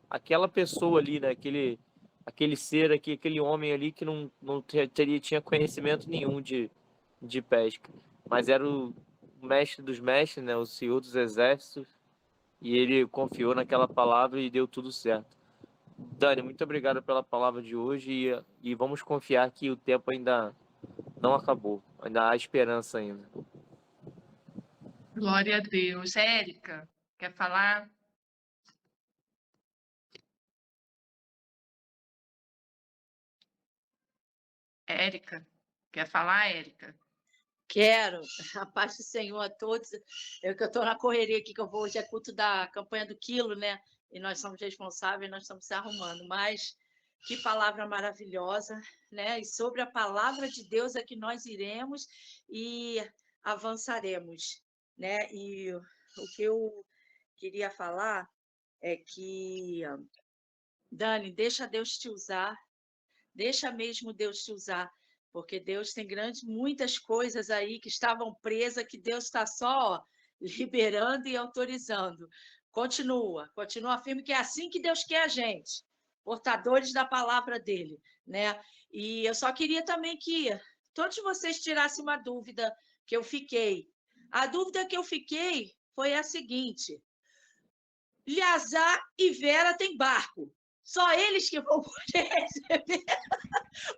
aquela pessoa ali, né? Aquele ser aqui, aquele homem ali que não tinha conhecimento nenhum de pesca, mas era o mestre dos mestres, né? O Senhor dos Exércitos, e ele confiou naquela palavra e deu tudo certo. Dani, muito obrigado pela palavra de hoje e vamos confiar que o tempo ainda não acabou, ainda há esperança ainda. Glória a Deus. Érica, quer falar? Érica, quer falar, Érica? Quero. A paz do Senhor a todos. Eu que eu estou na correria aqui, que eu vou hoje é culto da campanha do quilo, né? E nós somos responsáveis, nós estamos se arrumando. Mas que palavra maravilhosa, né? E sobre a palavra de Deus é que nós iremos e avançaremos, né? E o que eu queria falar é que, Dani, deixa Deus te usar, deixa mesmo Deus te usar, porque Deus tem muitas coisas aí que estavam presas, que Deus está só liberando e autorizando. Continua firme, que é assim que Deus quer a gente, portadores da palavra dele, né? E eu só queria também que todos vocês tirassem uma dúvida que eu fiquei. A dúvida que eu fiquei foi a seguinte: Eleazar e Vera têm barco. Só eles que vão poder receber?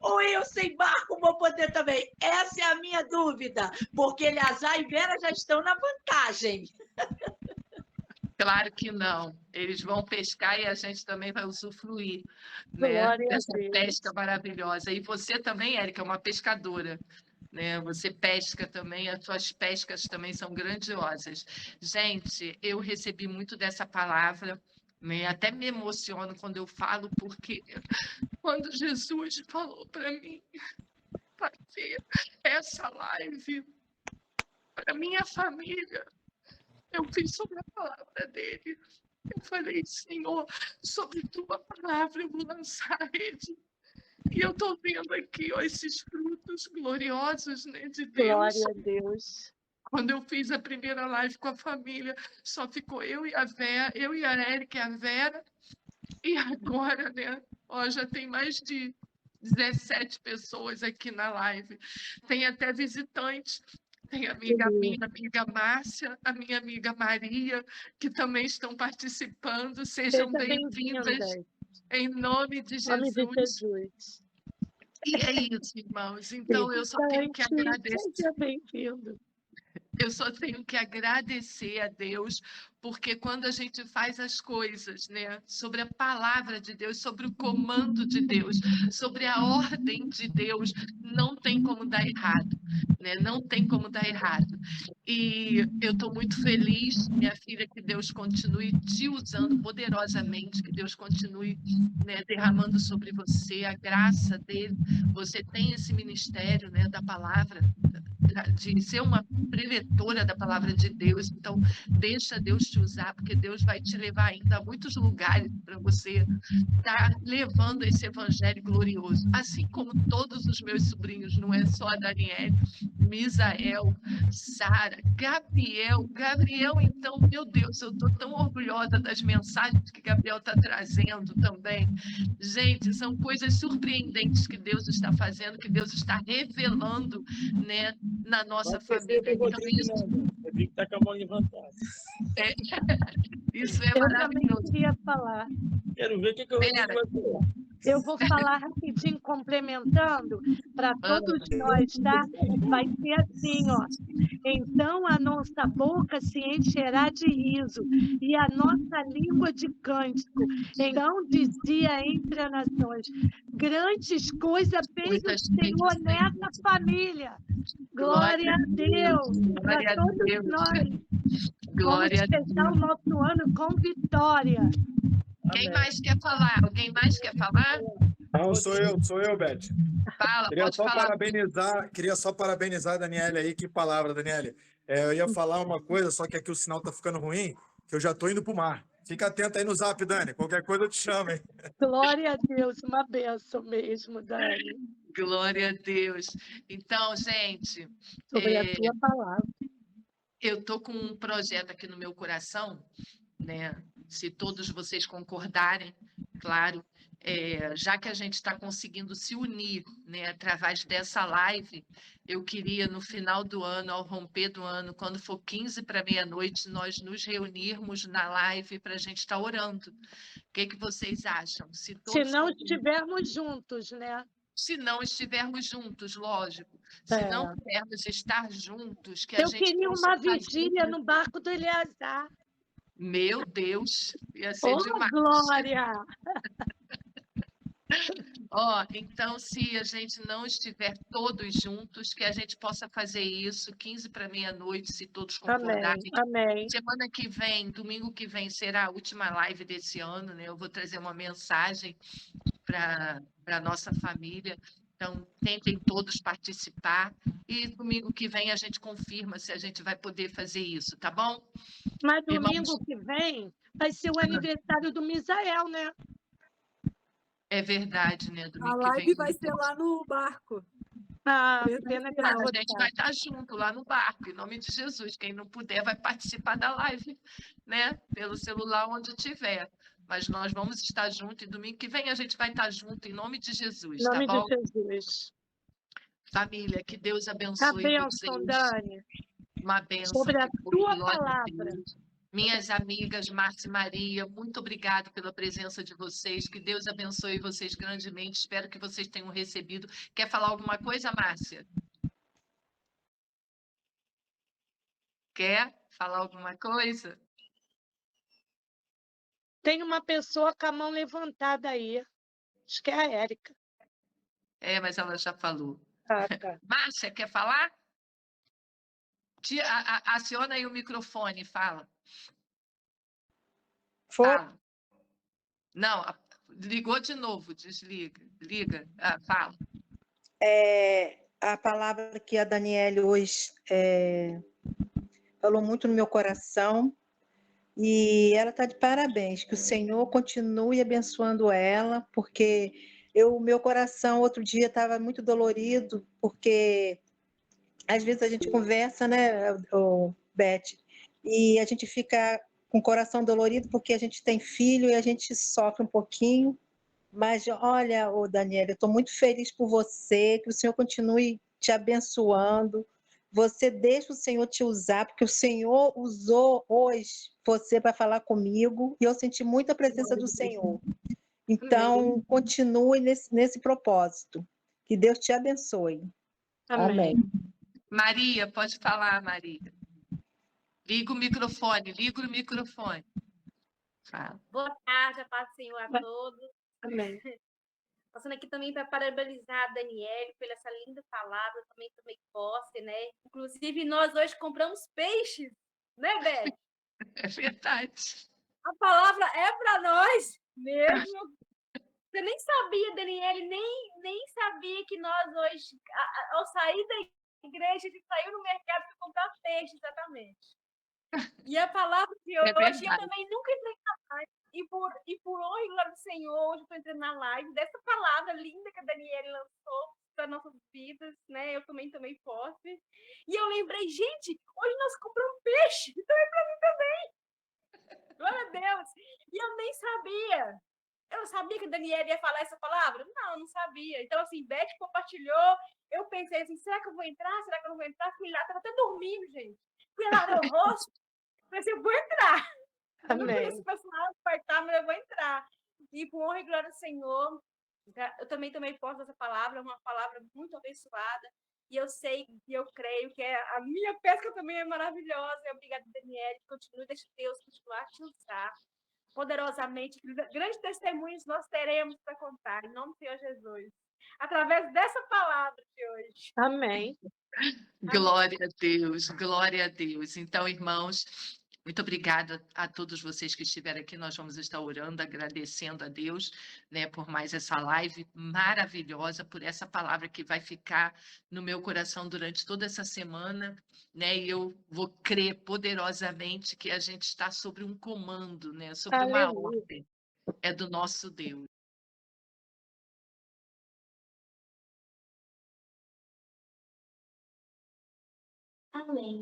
Ou eu sem barco vou poder também? Essa é a minha dúvida, porque Eleazar e Vera já estão na vantagem. Claro que não. Eles vão pescar e a gente também vai usufruir, né, dessa pesca maravilhosa. E você também, Érica, é uma pescadora, né? Você pesca também, as suas pescas também são grandiosas. Gente, eu recebi muito dessa palavra, né? Até me emociono quando eu falo, porque quando Jesus falou para mim fazer essa live para minha família, eu fiz sobre a palavra dele. Eu falei, Senhor, sobre tua palavra eu vou lançar a rede. E eu estou vendo aqui, ó, esses frutos gloriosos, né, de Deus. Glória a Deus. Quando eu fiz a primeira live com a família, só ficou eu e a Vera, eu e a Érica e a Vera. E agora, né, ó, já tem mais de 17 pessoas aqui na live. Tem até visitantes. Tem a minha amiga Márcia, a minha amiga Maria, que também estão participando. Sejam bem-vindas, em nome de Jesus. E é isso, irmãos. Então, eu só tenho que agradecer. Seja bem-vindo. Eu só tenho que agradecer a Deus, porque quando a gente faz as coisas, né, sobre a palavra de Deus, sobre o comando de Deus, sobre a ordem de Deus, não tem como dar errado, né? Não tem como dar errado. E eu estou muito feliz, minha filha, que Deus continue te usando poderosamente, que Deus continue, né, derramando sobre você a graça dele. Você tem esse ministério, né, da palavra, de ser uma preletora da palavra de Deus. Então, deixa Deus te usar, porque Deus vai te levar ainda a muitos lugares para você estar levando esse evangelho glorioso. Assim como todos os meus sobrinhos, não é só a Daniele, Misael, Sara, Gabriel, então, meu Deus, eu estou tão orgulhosa das mensagens que Gabriel está trazendo também. Gente, são coisas surpreendentes que Deus está fazendo, que Deus está revelando, né, na nossa família. Então, Rodrigo está com a mão levantada. Isso é maravilhoso. Eu também queria falar. Quero ver o que eu vou falar. Eu vou falar rapidinho, complementando, para todos nós, tá? Vai ser assim, ó. Então a nossa boca se encherá de riso e a nossa língua de cântico. Então dizia entre as nações, grandes coisas fez o Senhor nessa família. Glória a Deus para todos nós. Glória a Deus. Vamos fechar o nosso ano com vitória. Quem mais quer falar? Alguém mais quer falar? Não, sou eu, Beth. Fala, pode falar. Queria só parabenizar a Daniele aí. Que palavra, Daniele. Eu ia falar uma coisa, só que aqui o sinal tá ficando ruim, que eu já tô indo pro mar. Fica atento aí no zap, Dani. Qualquer coisa eu te chamo, hein? Glória a Deus, uma benção mesmo, Dani. Glória a Deus. Então, gente... Sobre a tua palavra. Eu tô com um projeto aqui no meu coração, né? Se todos vocês concordarem, claro, já que a gente está conseguindo se unir, né, através dessa live, eu queria, no final do ano, ao romper do ano, quando for 15 para meia-noite, nós nos reunirmos na live para a gente estar orando. O que vocês acham? Se não estivermos juntos, né? Se não estivermos juntos, lógico. Se não pudermos estar juntos, que a gente... Eu queria uma vigília no barco do Eleazar. Meu Deus, ia ser demais. Glória! Então, se a gente não estiver todos juntos, que a gente possa fazer isso, 15 para meia-noite, se todos concordarem. Amém. Semana que vem, domingo que vem, será a última live desse ano, né? Eu vou trazer uma mensagem para a nossa família. Então, tentem todos participar. E domingo que vem a gente confirma se a gente vai poder fazer isso, tá bom? Mas domingo que vem vai ser o aniversário do Misael, né? É verdade, né? Domingo a live vai ser lá no barco. A gente vai estar junto lá no barco, em nome de Jesus. Quem não puder vai participar da live, né? Pelo celular, onde tiver. Mas nós vamos estar juntos e domingo que vem a gente vai estar junto em nome de Jesus, tá bom? Em nome de Jesus. Família, que Deus abençoe vocês. Dani. Uma bênção. Sobre a que foi, tua glória a palavra. Deus. Minhas amigas Márcia e Maria, muito obrigado pela presença de vocês. Que Deus abençoe vocês grandemente. Espero que vocês tenham recebido. Quer falar alguma coisa, Márcia? Quer falar alguma coisa? Tem uma pessoa com a mão levantada aí. Acho que é a Érica. É, mas ela já falou. Ah, tá. Márcia, quer falar? Aciona aí o microfone, fala. Foi? Fala. Não, ligou de novo, desliga. Liga, fala. A palavra que a Daniele hoje falou muito no meu coração e ela está de parabéns. Que o Senhor continue abençoando ela, porque meu coração outro dia estava muito dolorido, porque às vezes a gente conversa, né, Beth, e a gente fica com o coração dolorido porque a gente tem filho e a gente sofre um pouquinho. Mas olha, Daniela, eu estou muito feliz por você, que o Senhor continue te abençoando. Você deixa o Senhor te usar, porque o Senhor usou hoje você para falar comigo e eu senti muita presença do Senhor. Então, continue nesse propósito. Que Deus te abençoe. Amém. Maria, pode falar, Maria. Liga o microfone, Fala. Boa tarde, a paz do Senhor a todos. Amém. Passando aqui também para parabenizar a Daniele pela essa linda palavra, também tomei posse, né? Inclusive, nós hoje compramos peixes, né, Beth? É verdade. A palavra é para nós mesmo. Você nem sabia, Daniele, nem sabia que nós hoje, ao sair da igreja, a gente saiu no mercado para comprar peixe, exatamente. E a palavra de hoje, eu também nunca entrei na live. E por honra e glória do Senhor, hoje eu estou entrando na live dessa palavra linda que a Daniele lançou para nossas vidas, né? Eu também tomei posse. E eu lembrei, gente, hoje nós compramos peixe, então é para mim também. Glória a Deus. E eu nem sabia. Eu sabia que a Daniele ia falar essa palavra? Não sabia. Então, assim, Beth compartilhou. Eu pensei assim, será que eu vou entrar? Será que eu não vou entrar? Fui lá, estava até dormindo, gente. Fui lá no rosto. Pensei, eu vou entrar. Eu não conheço o personagem, mas eu vou entrar. E por honra e glória do Senhor, eu também tomei posse dessa palavra, uma palavra muito abençoada. E eu sei e eu creio que a minha pesca também é maravilhosa. E obrigada, Daniele. Continue, deixa Deus continuar a te usar poderosamente. Grandes testemunhos nós teremos para contar, em nome do Senhor Jesus. Através dessa palavra de hoje. Amém. Glória a Deus, glória a Deus. Então, irmãos, muito obrigada a todos vocês que estiveram aqui. Nós vamos estar orando, agradecendo a Deus, né, por mais essa live maravilhosa, por essa palavra que vai ficar no meu coração durante toda essa semana, né? E eu vou crer poderosamente que a gente está sobre um comando, né, sobre uma ordem. É do nosso Deus. Amém.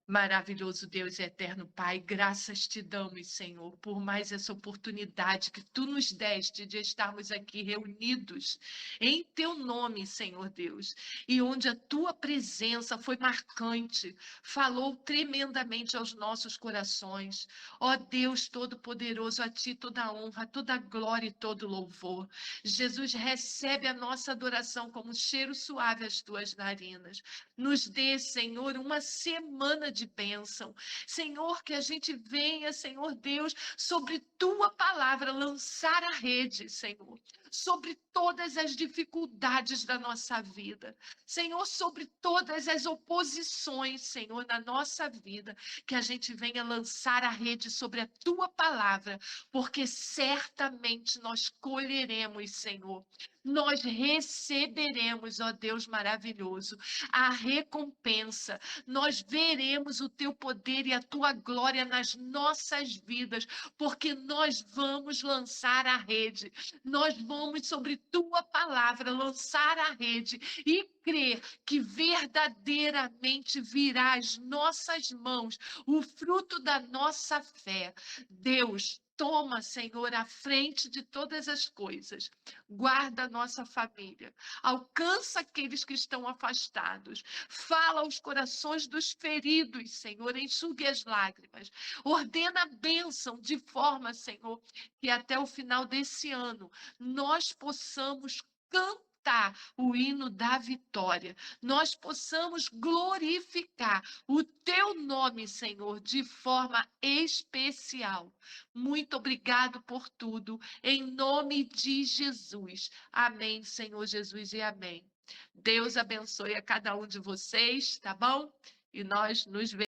Maravilhoso Deus e eterno Pai, graças te damos, Senhor, por mais essa oportunidade que tu nos deste de estarmos aqui reunidos em teu nome, Senhor Deus, e onde a tua presença foi marcante, falou tremendamente aos nossos corações. Ó Deus Todo-Poderoso, a ti toda a honra, toda a glória e todo louvor. Jesus, recebe a nossa adoração como um cheiro suave às tuas narinas. Nos dê, Senhor, uma semana de bênção. Senhor, que a gente venha, Senhor Deus, sobre tua palavra lançar a rede, Senhor, sobre todas as dificuldades da nossa vida. Senhor, sobre todas as oposições, Senhor, na nossa vida, que a gente venha lançar a rede sobre a tua palavra, porque certamente nós colheremos, Senhor. Nós receberemos, ó Deus maravilhoso, a recompensa. Nós veremos o teu poder e a tua glória nas nossas vidas, porque nós vamos lançar a rede. Nós vamos, sobre tua palavra, lançar a rede e crer que verdadeiramente virá às nossas mãos o fruto da nossa fé. Deus, Toma, Senhor, a frente de todas as coisas. Guarda a nossa família. Alcança aqueles que estão afastados. Fala aos corações dos feridos, Senhor. Enxugue as lágrimas. Ordena a bênção de forma, Senhor, que até o final desse ano nós possamos cantar o hino da vitória. Nós possamos glorificar o teu nome, Senhor, de forma especial. Muito obrigado por tudo, em nome de Jesus. Amém, Senhor Jesus, e amém. Deus abençoe a cada um de vocês, tá bom? E nós nos vemos.